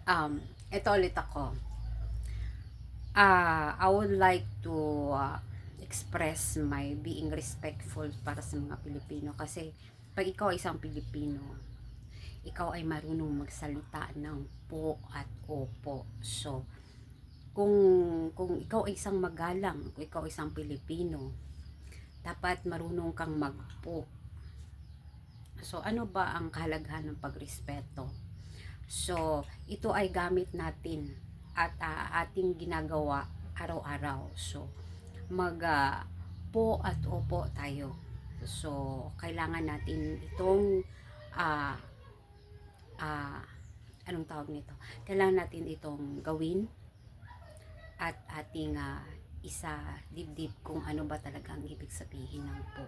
Ito ulit ako. I would like to express my being respectful para sa mga Pilipino kasi pag ikaw ay isang Pilipino, ikaw ay marunong magsalita ng po at opo. So, kung ikaw ay isang magalang, kung ikaw ay isang Pilipino, dapat marunong kang magpo. So, ano ba ang kahalagahan ng pagrespeto? So, ito ay gamit natin at ating ginagawa araw-araw. So, mag po at opo tayo. So, kailangan natin itong uh, uh, anong tawag nito? Kailangan natin itong gawin at ating isa dibdib kung ano ba talaga ang ibig sabihin ng po.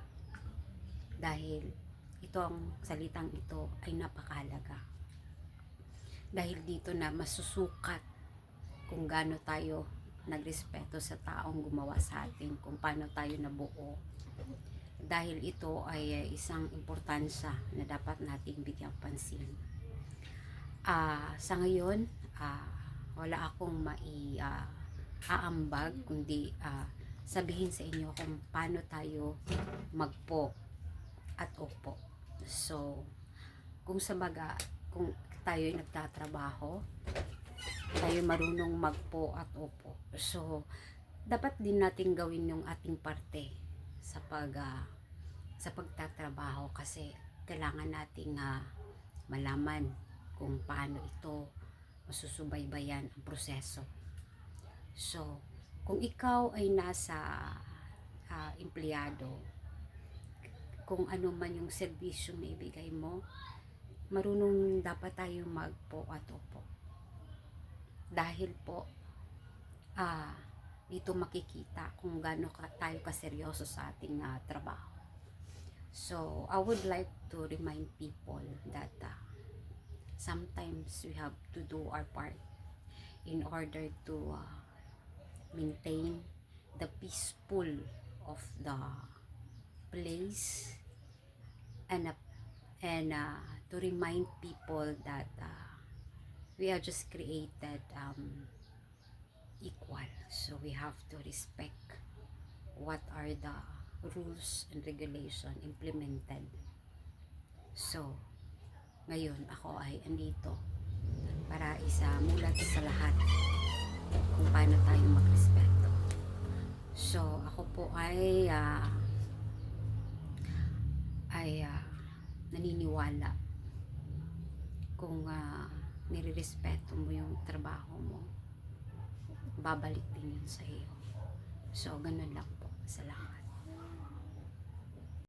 Dahil itong salitang ito ay napakahalaga. Dahil dito na masusukat kung gaano tayo nagrespeto sa taong gumawa sa atin, kung paano tayo nabuo. Dahil ito ay isang importansya na dapat nating bigyang pansin. Sa ngayon, wala akong aambag, kundi sabihin sa inyo kung paano tayo magpo at opo. So, kung tayo ay nagtatrabaho, tayo marunong magpo at opo. So, dapat din natin gawin yung ating parte sa pagtatrabaho kasi kailangan nating malaman kung paano ito masusubaybayan ang proseso. So, kung ikaw ay nasa empleyado, kung ano man yung serbisyo na ibigay mo, marunong dapat tayo magpo at opo. Dahil po, dito makikita kung gaano tayo kaseryoso sa ating trabaho. So, I would like to remind people that sometimes we have to do our part in order to maintain the peaceful of the place and to remind people that we are just created equal. So we have to respect what are the rules and regulation implemented. So, ngayon ako ay andito para mulat sa lahat kung paano tayo magrespeto. So, ako po ay naniniwala kung nirerespeto mo yung trabaho mo, babalik din yun sa iyo. So, ganun lang.